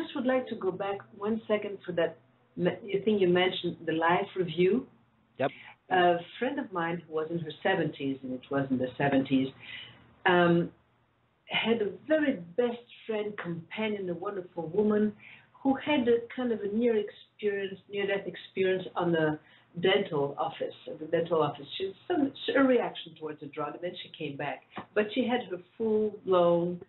just would like to go back 1 second for that. You think you mentioned the life review. Yep. A friend of mine who was in her 70s, and it was in the 70s, had a very best friend, companion, a wonderful woman who had a kind of a near-death experience on the dental office. At the dental office, she had a reaction towards the drug, and then she came back. But she had her full-blown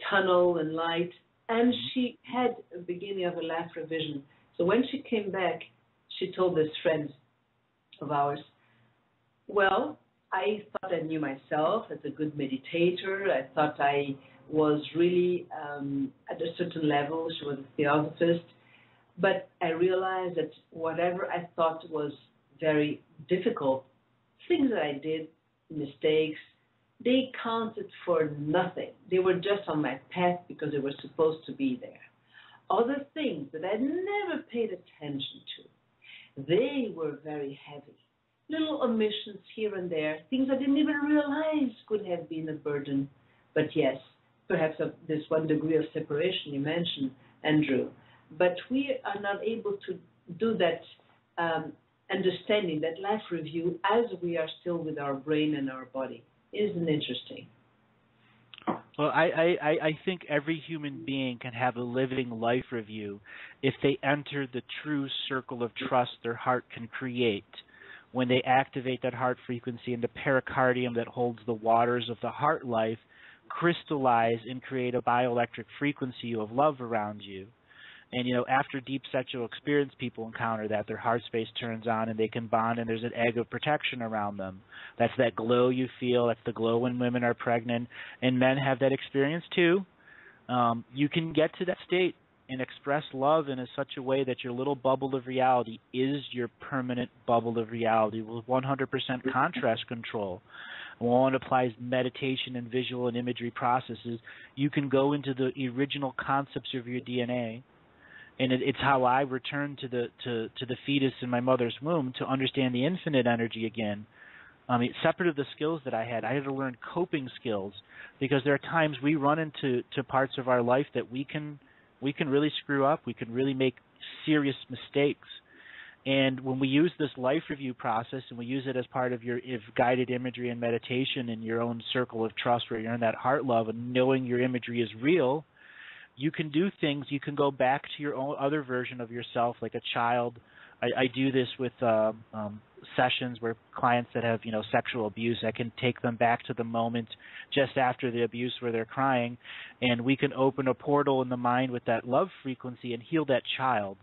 tunnel and light, and she had a beginning of a life revision. So when she came back, she told this friend of ours, well, I thought I knew myself as a good meditator. I thought I was really at a certain level. She was a theosophist. But I realized that whatever I thought was very difficult, things that I did, mistakes, they counted for nothing. They were just on my path because they were supposed to be there. Other things that I never paid attention to, they were very heavy. Little omissions here and there, things I didn't even realize could have been a burden. But yes, perhaps of this 1 degree of separation you mentioned, Andrew. But we are not able to do that understanding, that life review, as we are still with our brain and our body. Isn't interesting? Well, I think every human being can have a living life review if they enter the true circle of trust their heart can create. When they activate that heart frequency and the pericardium that holds the waters of the heart life crystallize and create a bioelectric frequency of love around you. And, after deep sexual experience, people encounter that. Their heart space turns on and they can bond, and there's an egg of protection around them. That's that glow you feel. That's the glow when women are pregnant. And men have that experience too. You can get to that state and express love in such a way that your little bubble of reality is your permanent bubble of reality with 100% contrast control. One applies meditation and visual and imagery processes. You can go into the original concepts of your DNA. And it's how I returned to the fetus in my mother's womb to understand the infinite energy again. Separate of the skills that I had to learn coping skills, because there are times we run into parts of our life that we can really screw up. We can really make serious mistakes. And when we use this life review process and we use it as part of your guided imagery and meditation in your own circle of trust where you're in that heart love and knowing your imagery is real, you can do things. You can go back to your own other version of yourself, like a child. I do this with sessions where clients that have sexual abuse, I can take them back to the moment just after the abuse where they're crying, and we can open a portal in the mind with that love frequency and heal that child.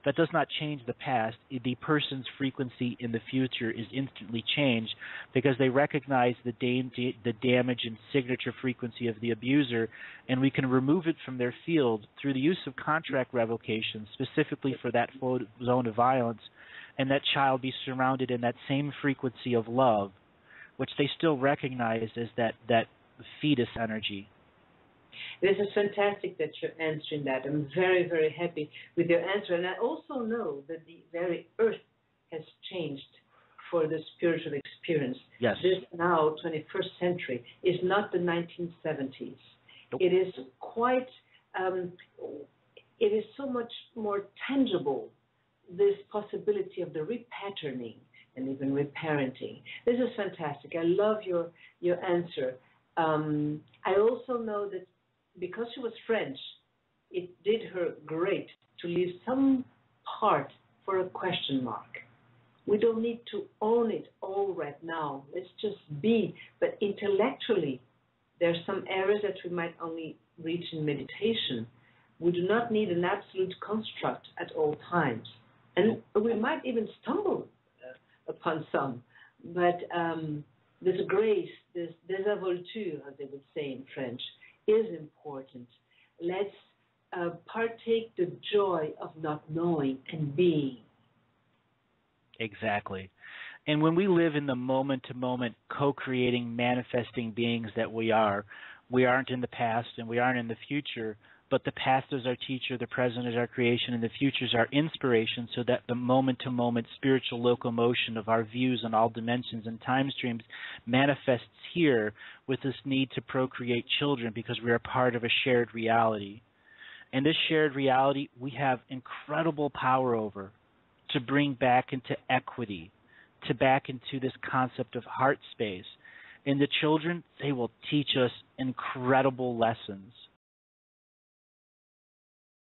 That does not change the past. The person's frequency in the future is instantly changed because they recognize the damage and signature frequency of the abuser, and we can remove it from their field through the use of contract revocation, specifically for that zone of violence, and that child be surrounded in that same frequency of love, which they still recognize as that fetus energy. This is fantastic that you're answering that. I'm very, very happy with your answer. And I also know that the very earth has changed for the spiritual experience. Yes. This now, 21st century, is not the 1970s. Nope. It is quite, it is so much more tangible, this possibility of the repatterning and even reparenting. This is fantastic. I love your answer. I also know that because she was French, it did her great to leave some part for a question mark. We don't need to own it all right now. Let's just be. But intellectually, there are some areas that we might only reach in meditation. We do not need an absolute construct at all times. And we might even stumble upon some. But this grace, this désinvolture, as they would say in French, is important. Let's partake the joy of not knowing and being. Exactly. And when we live in the moment-to-moment, co-creating, manifesting beings that we aren't in the past and we aren't in the future, but the past is our teacher, the present is our creation, and the future is our inspiration, so that the moment-to-moment spiritual locomotion of our views on all dimensions and time streams manifests here with this need to procreate children because we are part of a shared reality. And this shared reality we have incredible power over to bring back into equity, to back into this concept of heart space. And the children, they will teach us incredible lessons